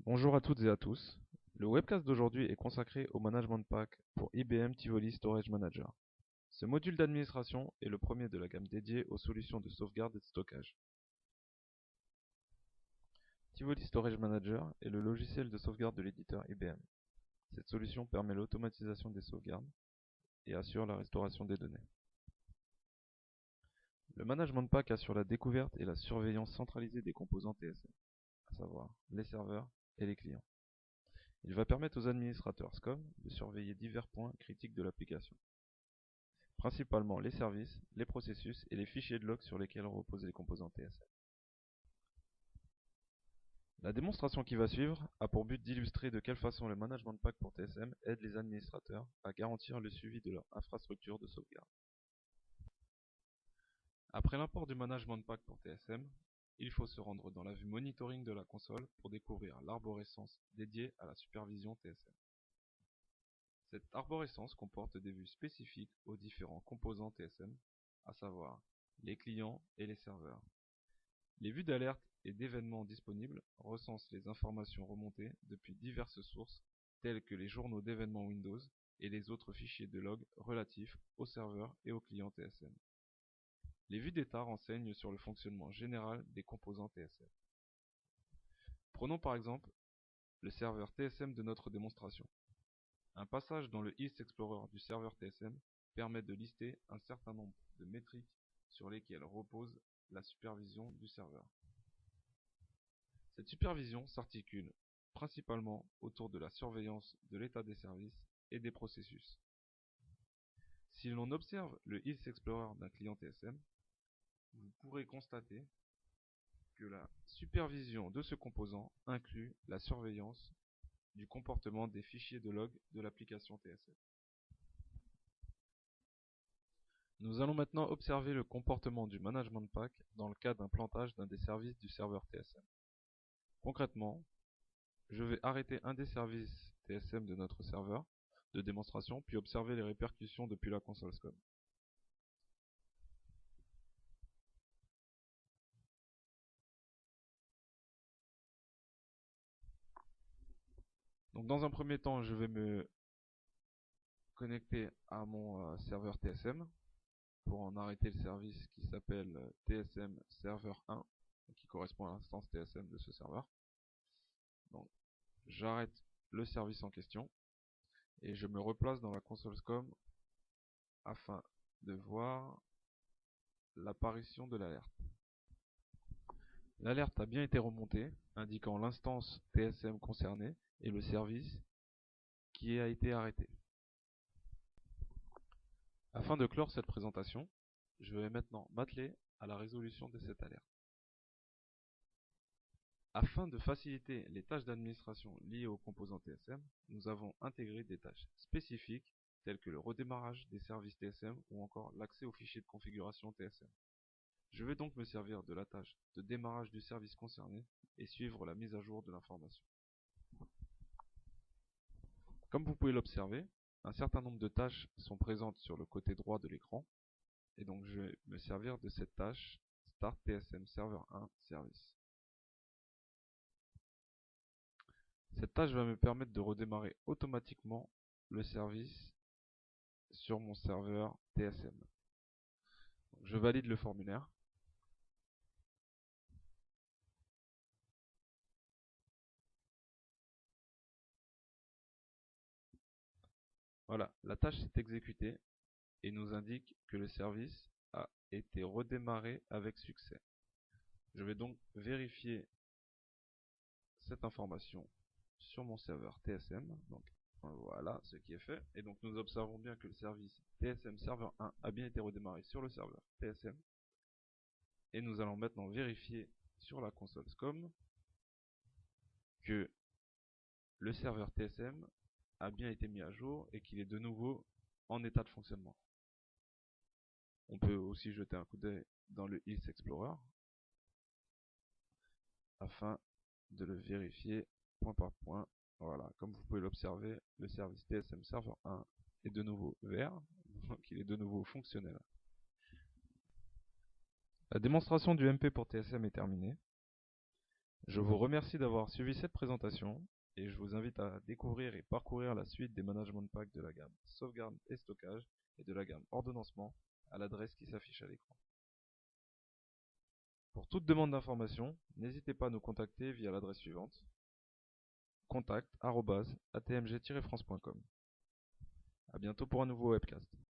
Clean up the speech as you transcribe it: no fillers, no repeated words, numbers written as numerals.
Bonjour à toutes et à tous. Le webcast d'aujourd'hui est consacré au Management Pack pour IBM Tivoli Storage Manager. Ce module d'administration est le premier de la gamme dédiée aux solutions de sauvegarde et de stockage. Tivoli Storage Manager est le logiciel de sauvegarde de l'éditeur IBM. Cette solution permet l'automatisation des sauvegardes et assure la restauration des données. Le Management Pack assure la découverte et la surveillance centralisée des composants TSM, à savoir les serveurs et les clients. Il va permettre aux administrateurs SCOM de surveiller divers points critiques de l'application, principalement les services, les processus et les fichiers de log sur lesquels reposent les composants TSM. La démonstration qui va suivre a pour but d'illustrer de quelle façon le Management Pack pour TSM aide les administrateurs à garantir le suivi de leur infrastructure de sauvegarde. Après l'import du Management Pack pour TSM, il faut se rendre dans la vue monitoring de la console pour découvrir l'arborescence dédiée à la supervision TSM. Cette arborescence comporte des vues spécifiques aux différents composants TSM, à savoir les clients et les serveurs. Les vues d'alerte et d'événements disponibles recensent les informations remontées depuis diverses sources telles que les journaux d'événements Windows et les autres fichiers de log relatifs aux serveurs et aux clients TSM. Les vues d'état renseignent sur le fonctionnement général des composants TSM. Prenons par exemple le serveur TSM de notre démonstration. Un passage dans le IS Explorer du serveur TSM permet de lister un certain nombre de métriques sur lesquelles repose la supervision du serveur. Cette supervision s'articule principalement autour de la surveillance de l'état des services et des processus. Si l'on observe le IS Explorer d'un client TSM, vous pourrez constater que la supervision de ce composant inclut la surveillance du comportement des fichiers de log de l'application TSM. Nous allons maintenant observer le comportement du Management Pack dans le cas d'un plantage d'un des services du serveur TSM. Concrètement, je vais arrêter un des services TSM de notre serveur de démonstration, puis observer les répercussions depuis la console SCOM. Donc dans un premier temps, je vais me connecter à mon serveur TSM pour en arrêter le service qui s'appelle TSM Server 1, qui correspond à l'instance TSM de ce serveur. Donc j'arrête le service en question et je me replace dans la console SCOM afin de voir l'apparition de l'alerte. L'alerte a bien été remontée, indiquant l'instance TSM concernée et le service qui a été arrêté. Afin de clore cette présentation, je vais maintenant m'atteler à la résolution de cette alerte. Afin de faciliter les tâches d'administration liées aux composants TSM, nous avons intégré des tâches spécifiques telles que le redémarrage des services TSM ou encore l'accès aux fichiers de configuration TSM. Je vais donc me servir de la tâche de démarrage du service concerné et suivre la mise à jour de l'information. Comme vous pouvez l'observer, un certain nombre de tâches sont présentes sur le côté droit de l'écran, et donc je vais me servir de cette tâche Start TSM Server 1 Service. Cette tâche va me permettre de redémarrer automatiquement le service sur mon serveur TSM. Donc, je valide le formulaire. Voilà, la tâche s'est exécutée et nous indique que le service a été redémarré avec succès. Je vais donc vérifier cette information sur mon serveur TSM. Donc voilà ce qui est fait. Et donc nous observons bien que le service TSM Server 1 a bien été redémarré sur le serveur TSM. Et nous allons maintenant vérifier sur la console SCOM que le serveur TSM a bien été mis à jour et qu'il est de nouveau en état de fonctionnement. On peut aussi jeter un coup d'œil dans le IS Explorer afin de le vérifier point par point. Voilà, comme vous pouvez l'observer, le service TSM Server 1 est de nouveau vert, donc il est de nouveau fonctionnel. La démonstration du MP pour TSM est terminée. Je vous remercie d'avoir suivi cette présentation et je vous invite à découvrir et parcourir la suite des management packs de la gamme sauvegarde et stockage et de la gamme ordonnancement à l'adresse qui s'affiche à l'écran. Pour toute demande d'information, n'hésitez pas à nous contacter via l'adresse suivante: contact@atmg-france.com. À bientôt pour un nouveau webcast.